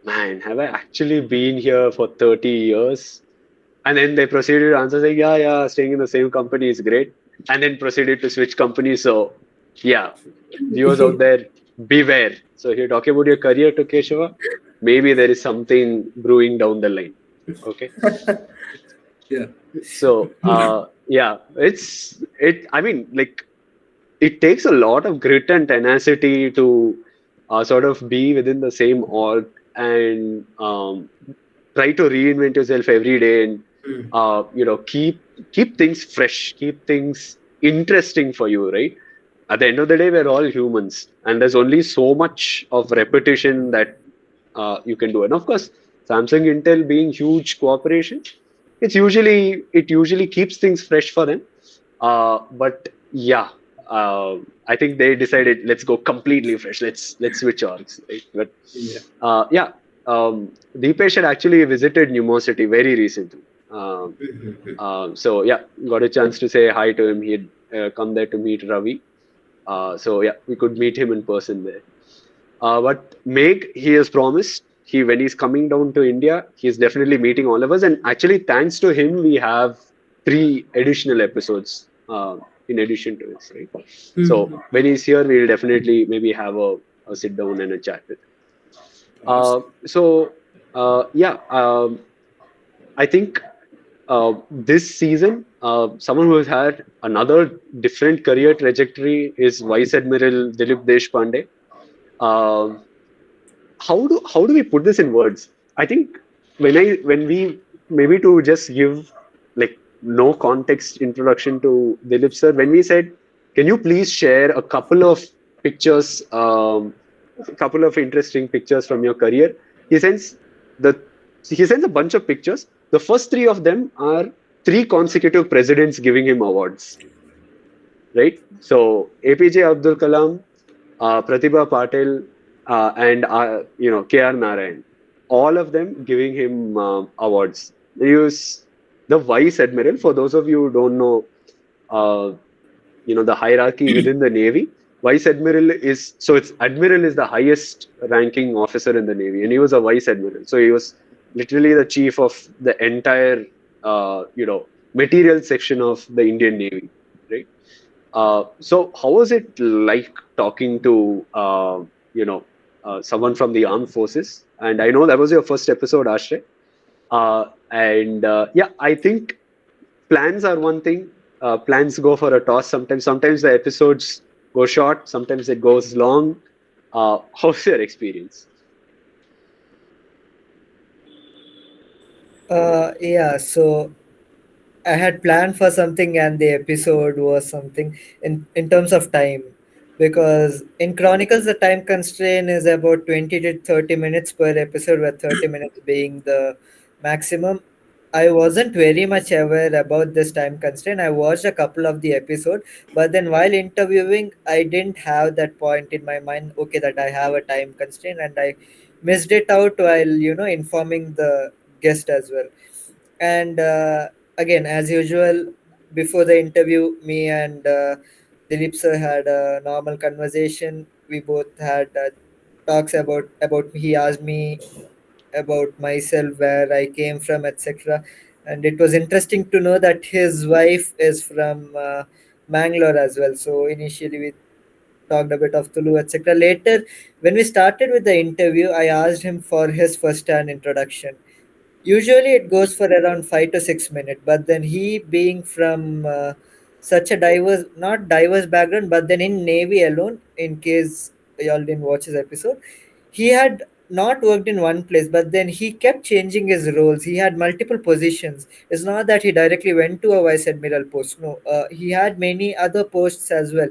man, have I actually been here for 30 years? And then they proceeded to answer saying, yeah, yeah, staying in the same company is great. And then proceeded to switch companies. So, yeah, viewers out there, beware. So, if you're talking about your career to Keshava, maybe there is something brewing down the line. Okay. Yeah. So, yeah, I mean, like, it takes a lot of grit and tenacity to sort of be within the same org and try to reinvent yourself every day and Mm. keep things fresh, keep things interesting for you, right? At the end of the day, we're all humans, and there's only so much of repetition that you can do. And of course, Samsung, Intel being huge corporations, it usually keeps things fresh for them. But yeah, I think they decided let's go completely fresh. Let's switch orgs. Right? But Yeah. yeah, Deepesh had actually visited Numosity very recently. So yeah, got a chance to say hi to him. He had come there to meet Ravi. So yeah, we could meet him in person there. But Meg, he has promised when he's coming down to India, he's definitely meeting all of us. And actually, thanks to him, we have 3 additional episodes in addition to this, right? So Mhm. when he's here, we'll definitely maybe have a sit down and a chat with him. Awesome. Yeah, I think this season, someone who has had another different career trajectory is Vice Admiral Dilip Deshpande. Um how do we put this in words? I think when we maybe to just give like no context introduction to Dilip sir, when we said Can you please share a couple of pictures, a couple of interesting pictures from your career? He sends the he sends a bunch of pictures. The first three of them are three consecutive presidents giving him awards, right? So APJ Abdul Kalam, Pratibha Patil, and KR Narayan, all of them giving him awards. He was the vice admiral. For those of you who don't know, uh, the hierarchy within the Navy. Vice admiral is so it's admiral is the highest ranking officer in the Navy, and he was a vice admiral. So he was literally the chief of the entire material section of the Indian Navy, right? So how was it like talking to someone from the armed forces? And I know that was your first episode, Ashray. Yeah, I think plans are one thing. Plans go for a toss sometimes. Sometimes the episodes go short. Sometimes it goes long. How's your experience? Yeah, so I had planned for something, and the episode was something in terms of time, because in Chronicles the time constraint is about 20 to 30 minutes per episode, with 30 minutes being the maximum. I wasn't very much aware about this time constraint. I watched a couple of the episode, but then while interviewing, I didn't have that point in my mind. Okay, that I have a time constraint, and I missed it out while informing the guest as well. And again, as usual, before the interview, me and Dilip sir had a normal conversation. We both had talks about. He asked me about myself, where I came from, etc. And it was interesting to know that his wife is from Mangalore as well. So initially we talked a bit of Tulu, etc. Later, when we started with the interview, I asked him for his first-hand introduction. Usually it goes for around 5 to 6 minutes, but then he being from such a diverse, not diverse background, but then in Navy alone, in case y'all didn't watch his episode, he had not worked in one place, but then he kept changing his roles. He had multiple positions. It's not that he directly went to a vice admiral post. No, he had many other posts as well.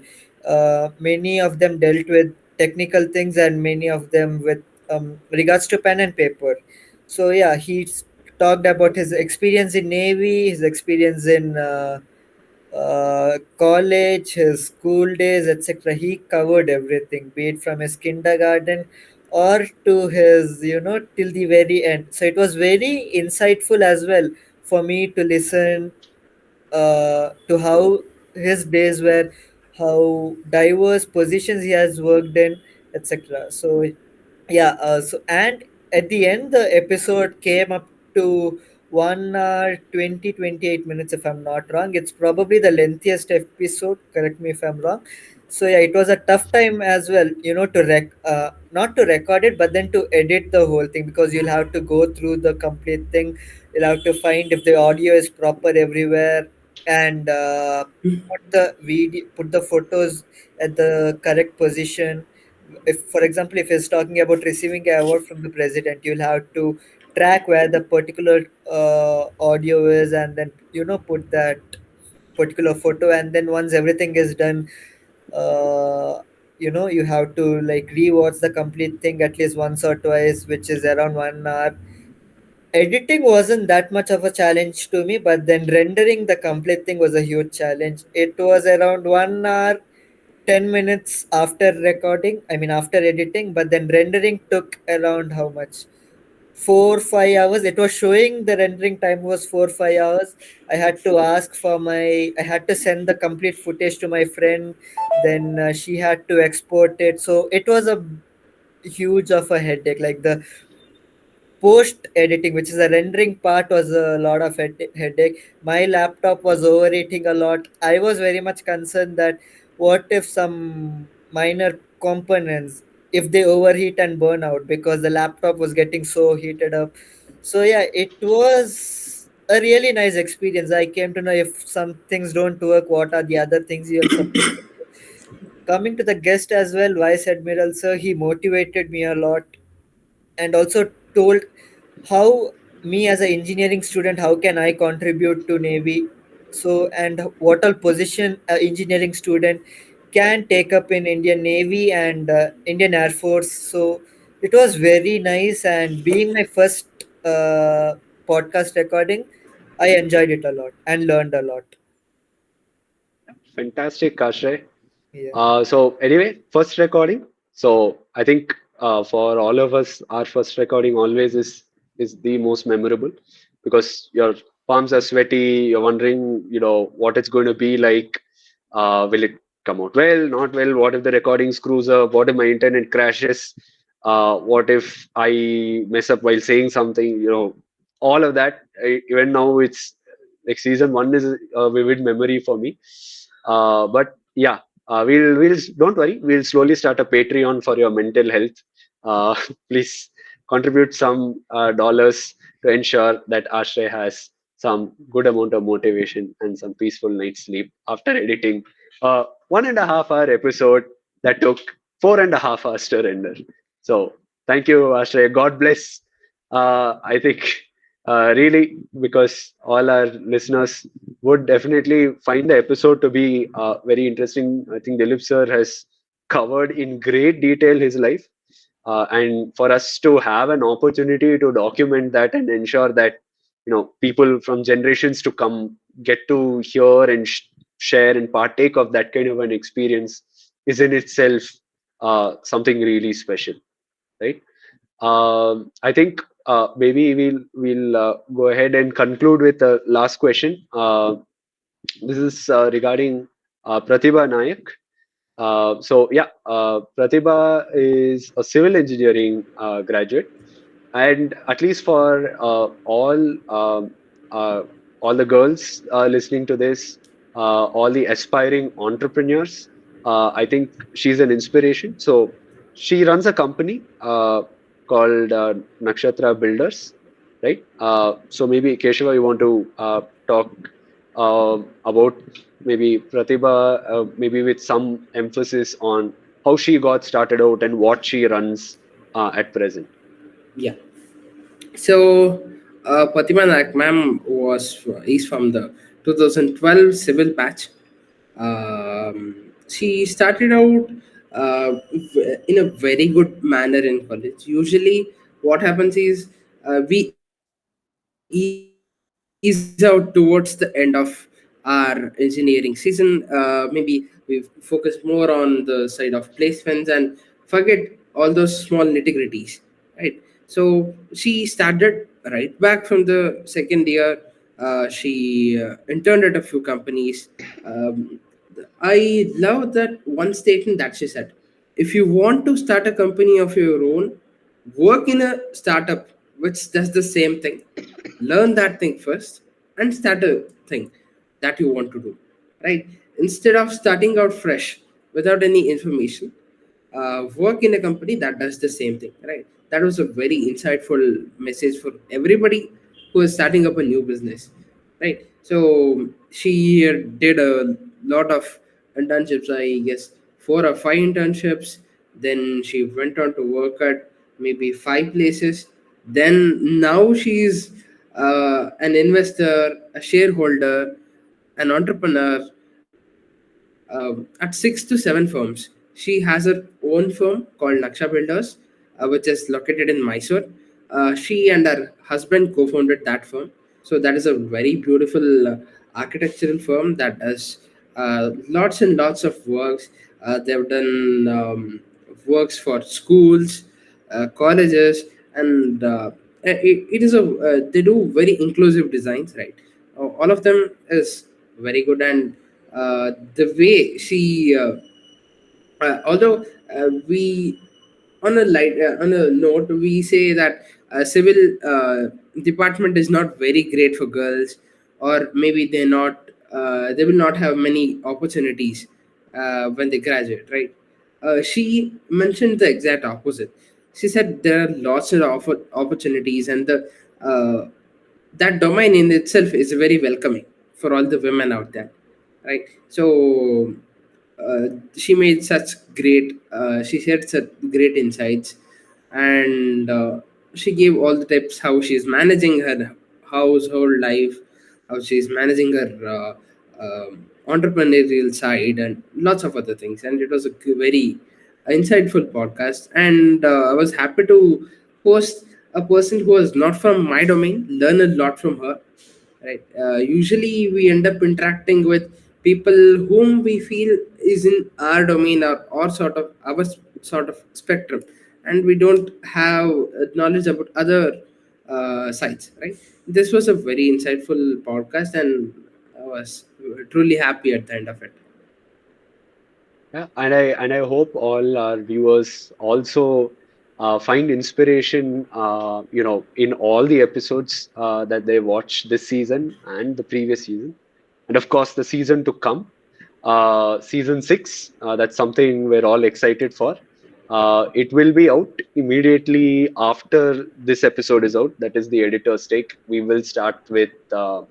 Many of them dealt with technical things, and many of them with regards to pen and paper. So yeah, he talked about his experience in Navy, his experience in college, his school days, etc. He covered everything, be it from his kindergarten or to his, till the very end. So it was very insightful as well for me to listen to how his days were, how diverse positions he has worked in, etc. So yeah, so and at the end the episode came up to 1 hour 28 minutes, if I'm not wrong. It's probably the lengthiest episode, correct me if I'm wrong. So yeah, it was a tough time as well, to not to record it, but then to edit the whole thing, because you'll have to go through the complete thing. You'll have to find if the audio is proper everywhere, and put the photos at the correct position. If, for example, if he's talking about receiving an award from the president, you'll have to track where the particular audio is, and then put that particular photo. And then once everything is done, uh, you have to like rewatch the complete thing at least once or twice, which is around 1 hour. Editing wasn't that much of a challenge to me, but then rendering the complete thing was a huge challenge. It was around 1 hour 10 minutes after recording, I mean after editing, but then rendering took around how much? 4 5 hours. It was showing the rendering time was 4 5 hours. I had to send the complete footage to my friend. Then she had to export it. So it was a huge of a headache. Like the post editing, which is the rendering part, was a lot of headache. My laptop was overheating a lot. I was very much concerned that what if some minor components, if they overheat and burn out, because the laptop was getting so heated up. So yeah, it was a really nice experience. I came to know if some things don't work, what are the other things you're supposed to do. Coming to the guest as well, Vice Admiral sir, he motivated me a lot, and also told how me as an engineering student, how can I contribute to Navy. So, and what all position a engineering student can take up in Indian Navy and Indian Air Force. So it was very nice, and being my first podcast recording, I enjoyed it a lot and learned a lot. Fantastic, Kashay. Yeah. So anyway, first recording. So I think for all of us, our first recording always is the most memorable because your palms are sweaty. You're wondering, what it's going to be like. Will it come out well? Not well? What if the recording screws up? What if my internet crashes? What if I mess up while saying something? All of that. Even now, it's like season one is a vivid memory for me. But yeah, we'll don't worry. We'll slowly start a Patreon for your mental health. Please contribute some dollars to ensure that Ashray has some good amount of motivation and some peaceful night's sleep after editing a 1.5 hour episode that took 4.5 hours to render. So thank you, Ashray. God bless. I think really, because all our listeners would definitely find the episode to be very interesting. I think Dilip sir has covered in great detail his life, and for us to have an opportunity to document that and ensure that people from generations to come get to hear and share and partake of that kind of an experience is in itself something really special, right? I think maybe we'll go ahead and conclude with the last question. This is regarding Pratibha Nayak. So yeah, Pratibha is a civil engineering graduate, and at least for uh, all the girls listening to this, all the aspiring entrepreneurs, I think she's an inspiration. So she runs a company called Nakshatra Builders, right? So maybe Keshava, you want to talk about maybe Pratibha, maybe with some emphasis on how she got started out and what she runs at present. Yeah. So, Pratima Naik ma'am is from the 2012 civil batch. She started out in a very good manner in college. Usually, what happens is we ease out towards the end of our engineering season. Maybe we focus more on the side of placements and forget all those small nitty-gritties, right? So she started right back from the second year. She interned at a few companies. I love that one statement that she said: "If you want to start a company of your own, work in a startup which does the same thing. Learn that thing first and start a thing that you want to do, right? Instead of starting out fresh without any information, work in a company that does the same thing, right?" That was a very insightful message for everybody who is starting up a new business, right? So she did a lot of internships, I guess 4 or 5 internships. Then she went on to work at maybe 5 places. Then now she's an investor, a shareholder, an entrepreneur at 6 to 7 firms. She has her own firm called Naksha Builders, which is located in Mysore. She and her husband co-founded that firm. So that is a very beautiful architectural firm that does lots and lots of works. They've done works for schools, colleges, and it is a they do very inclusive designs, right? All of them is very good, and the way she although we on a note we say that civil department is not very great for girls, or maybe they will not have many opportunities when they graduate, right? She mentioned the exact opposite. She said there are lots of opportunities, and the that domain in itself is very welcoming for all the women out there, right? So she made such great she shared such great insights, and she gave all the tips how she's managing her household life, how she's managing her entrepreneurial side and lots of other things. And it was a very insightful podcast. And I was happy to host a person who was not from my domain, learn a lot from her. Right. Usually we end up interacting with people whom we feel is in our domain or sort of our sort of spectrum, and we don't have knowledge about other sites. Right. This was a very insightful podcast, and I was truly happy at the end of it. Yeah, and I hope all our viewers also find inspiration, in all the episodes that they watch this season and the previous season, and of course the season to come, season six. That's something we're all excited for. It will be out immediately after this episode is out. That is the editor's take. We will start with the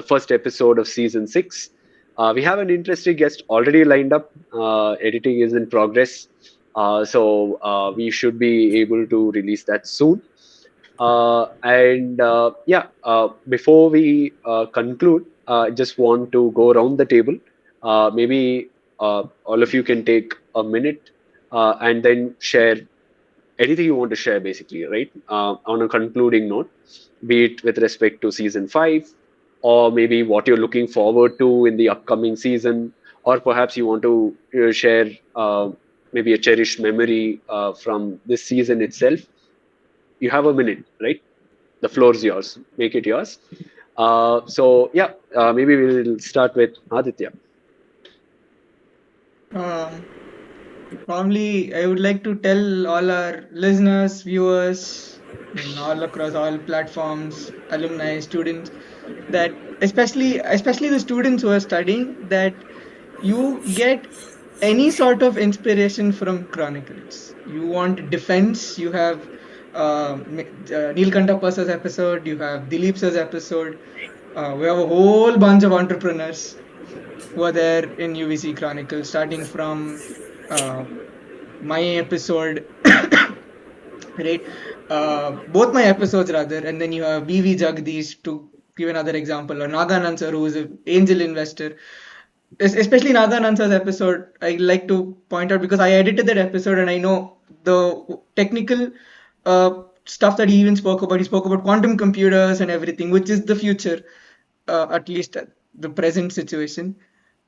first episode of season six. We have an interesting guest already lined up. Editing is in progress. So we should be able to release that soon. Before we conclude, I just want to go around the table. Maybe all of you can take a minute and then share anything you want to share, basically, right? On a concluding note, be it with respect to season five, or maybe what you're looking forward to in the upcoming season, or perhaps you want to share maybe a cherished memory from this season itself. You have a minute, right? The floor is yours. Make it yours. Maybe we'll start with Aditya. Um, Probably, I would like to tell all our listeners, viewers, in all across all platforms, alumni, students, that especially the students who are studying, that you get any sort of inspiration from Chronicles. You want defense, you have Neil Kantapasa's episode, you have Dilip sir's episode. We have a whole bunch of entrepreneurs who are there in UVC Chronicles, starting from uh, my episode, right? Both my episodes rather, and then you have BV Jagdish to give another example, or Naganand sir, who is an angel investor. Especially Naganand sir's episode, I like to point out because I edited that episode and I know the technical stuff that he even spoke about. He spoke about quantum computers and everything, which is the future, at least at the present situation.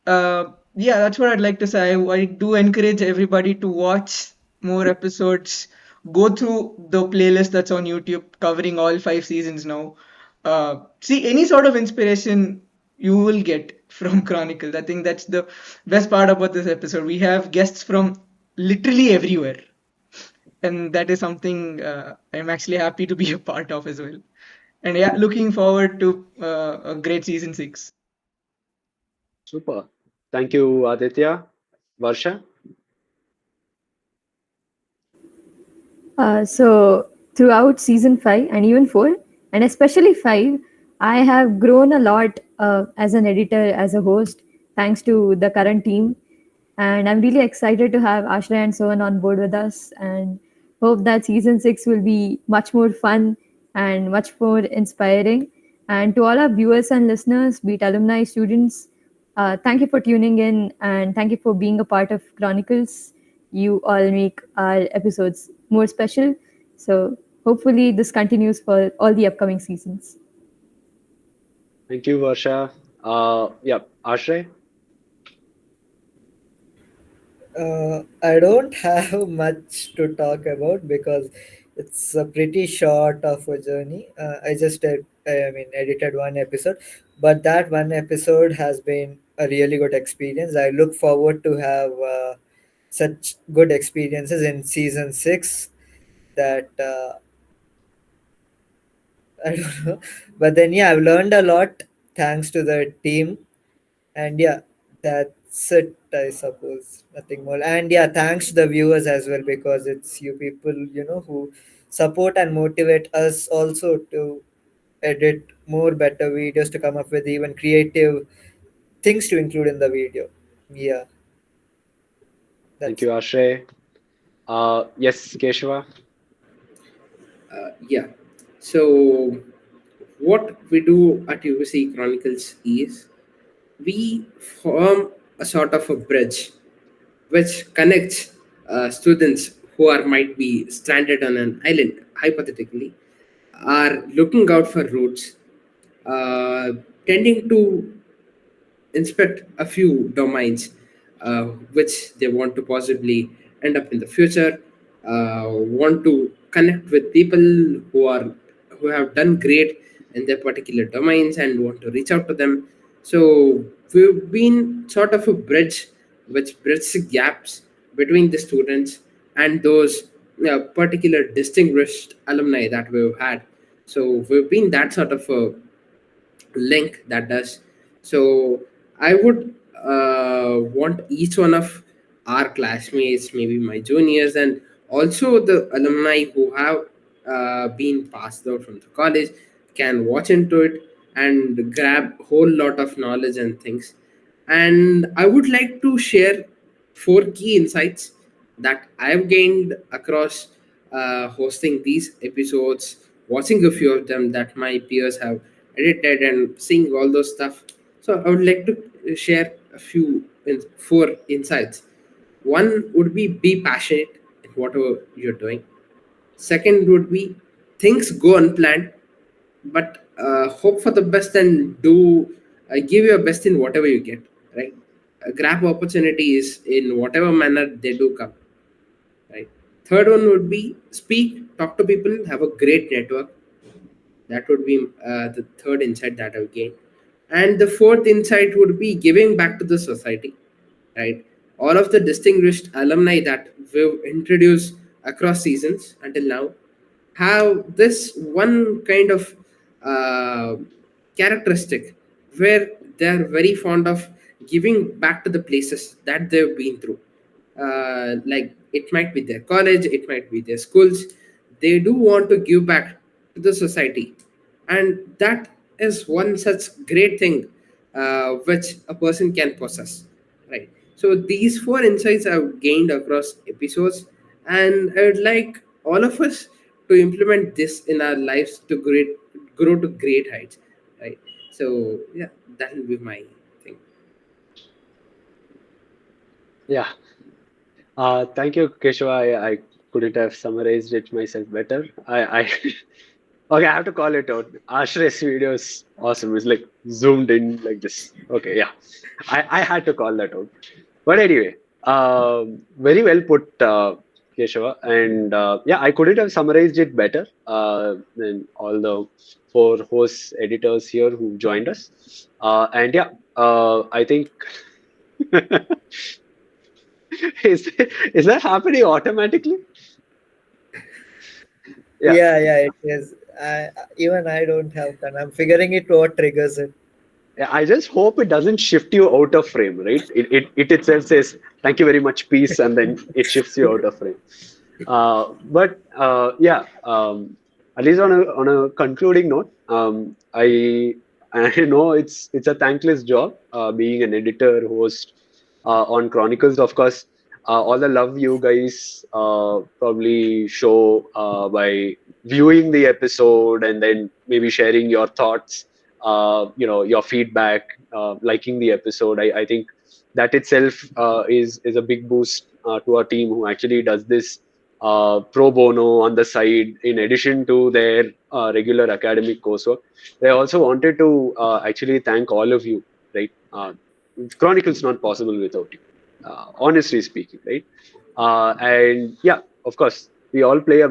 Yeah, that's what I'd like to say. I do encourage everybody to watch more episodes. Go through the playlist that's on YouTube covering all 5 seasons now. See any sort of inspiration you will get from Chronicles. I think that's the best part about this episode. We have guests from literally everywhere, and that is something I'm actually happy to be a part of as well. And yeah, looking forward to a great season 6. Super. Thank you, Aditya. Varsha? So throughout season 5 and even 4, and especially 5, I have grown a lot as an editor, as a host, thanks to the current team. And I'm really excited to have Ashray and Sohan on board with us, and hope that season 6 will be much more fun and much more inspiring. And to all our viewers and listeners, be it alumni, students, thank you for tuning in, and thank you for being a part of Chronicles. You all make our episodes more special. So hopefully this continues for all the upcoming seasons. Thank you, Varsha. Ashray? I don't have much to talk about because it's a pretty short of a journey. Edited one episode, but that one episode has been a really good experience. I look forward to have such good experiences in season six. That I don't know, but then yeah, I've learned a lot thanks to the team, and yeah, that's it, I suppose. Nothing more. And yeah, thanks to the viewers as well, because it's you people, who support and motivate us also to edit more better videos, to come up with even creative things to include in the video. Yeah, Thank that's you, it. Ashray. Yes, Keshava? Yeah. So what we do at UVCE Chronicles is we form a sort of a bridge which connects students who are might be stranded on an island, hypothetically, are looking out for routes, uh, tending to inspect a few domains which they want to possibly end up in the future, want to connect with people who have done great in their particular domains and want to reach out to them. So we've been sort of a bridge which bridges gaps between the students and those particular distinguished alumni that we've had. So we've been that sort of a link that does. So I would want each one of our classmates, maybe my juniors, and also the alumni who have been passed out from the college, can watch into it and grab whole lot of knowledge and things. And I would like to share four key insights that I've gained across hosting these episodes, watching a few of them that my peers have edited and seeing all those stuff. So I would like to share a few four insights. One would be passionate in whatever you're doing. Second would be things go unplanned, but hope for the best and do give your best in whatever you get. Right, grab opportunities in whatever manner they do come. Right. Third one would be speak, talk to people, have a great network. That would be the third insight that I've gained. And the fourth insight would be giving back to the society, right? All of the distinguished alumni that we've introduced across seasons until now have this one kind of uh, characteristic where they're very fond of giving back to the places that they've been through. Like it might be their college, it might be their schools. They do want to give back to the society, and that is one such great thing which a person can possess, right? So these four insights I've gained across episodes, and I would like all of us to implement this in our lives to grow to great heights, right? So yeah, that will be my thing. Yeah. Thank you, Keshav. I couldn't have summarized it myself better. Okay, I have to call it out. Ashray's video is awesome. It's like zoomed in like this. Okay, yeah. I had to call that out. But anyway, very well put, Keshava. And yeah, I couldn't have summarized it better than all the four hosts, editors here who joined us. And yeah, I think is that happening automatically? Yeah. Yeah, it is. Even I don't have fun. I'm figuring it what triggers it. Yeah, I just hope it doesn't shift you out of frame, right? It itself says, thank you very much, peace, and then it shifts you out of frame. But yeah, at least on a concluding note, I know it's a thankless job being an editor, host on Chronicles. Of course, all the love you guys probably show by viewing the episode and then maybe sharing your thoughts, your feedback, liking the episode. I think that itself is a big boost to our team who actually does this pro bono on the side in addition to their regular academic coursework. I also wanted to actually thank all of you, right? Chronicles not possible without you, honestly speaking, right? And yeah, of course, we all play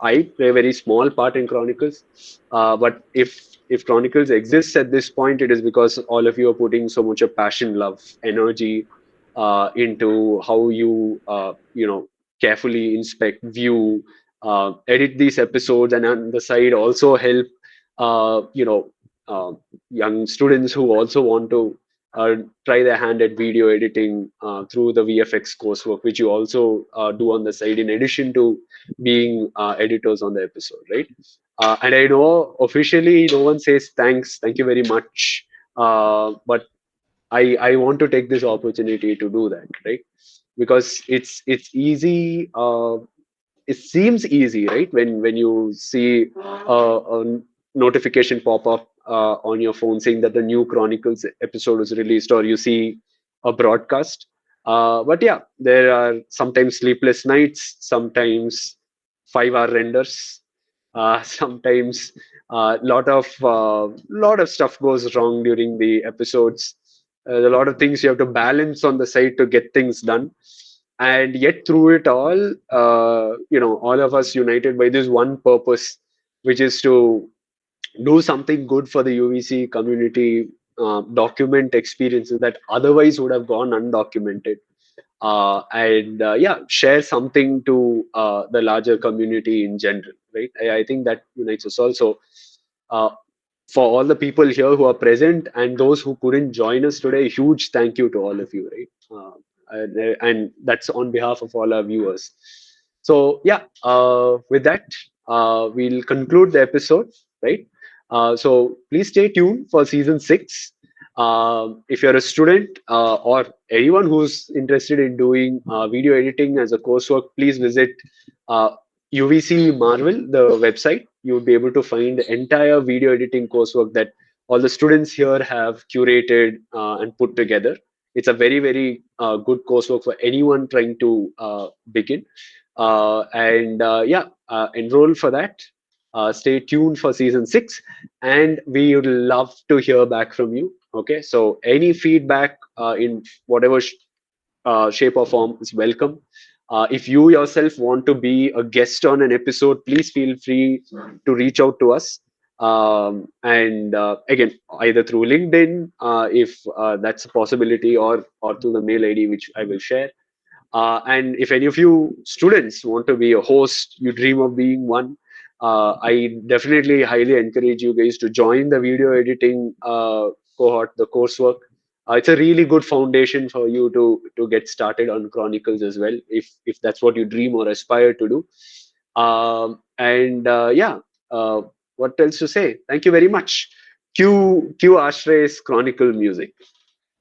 I play a very small part in Chronicles, but if Chronicles exists at this point, it is because all of you are putting so much of passion, love, energy into how you carefully inspect, view, edit these episodes, and on the side also help uh, you know uh, young students who also want to uh, try their hand at video editing through the VFX coursework, which you also do on the side in addition to being editors on the episode, right? And I know officially no one says thank you very much, but I want to take this opportunity to do that, right? Because it's easy. It seems easy, right? When you see notification pop up on your phone saying that the new Chronicles episode was released, or you see a broadcast. But yeah, there are sometimes sleepless nights, sometimes 5 hour renders, sometimes lot of stuff goes wrong during the episodes. A lot of things you have to balance on the side to get things done, and yet through it all, all of us united by this one purpose, which is to do something good for the UVC community, document experiences that otherwise would have gone undocumented, and yeah, share something to the larger community in general, right? I think that unites us also. Uh, for all the people here who are present and those who couldn't join us today, huge thank you to all of you, right? And that's on behalf of all our viewers. So yeah, with that, we'll conclude the episode, right? So please stay tuned for season 6. If you're a student or anyone who's interested in doing video editing as a coursework, please visit UVC Marvel, the website. You would be able to find the entire video editing coursework that all the students here have curated and put together. It's a very, very good coursework for anyone trying to begin. And yeah, enroll for that. Stay tuned for season 6, and we would love to hear back from you. Okay, so any feedback in whatever shape or form is welcome. If you yourself want to be a guest on an episode, please feel free to reach out to us. And again, either through LinkedIn, if that's a possibility, or through the mail ID, which I will share. And if any of you students want to be a host, you dream of being one, I definitely highly encourage you guys to join the video editing cohort, the coursework. It's a really good foundation for you to get started on Chronicles as well, if that's what you dream or aspire to do. And yeah, what else to say? Thank you very much. Cue Ashray's Chronicle music.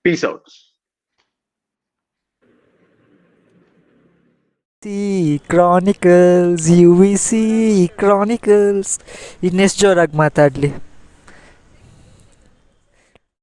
Peace out. Chronicles, UVC Chronicles. ಇನ್ನೆಷ್ಟು ಜೋರಾಗಿ ಮಾತಾಡ್ಲಿ?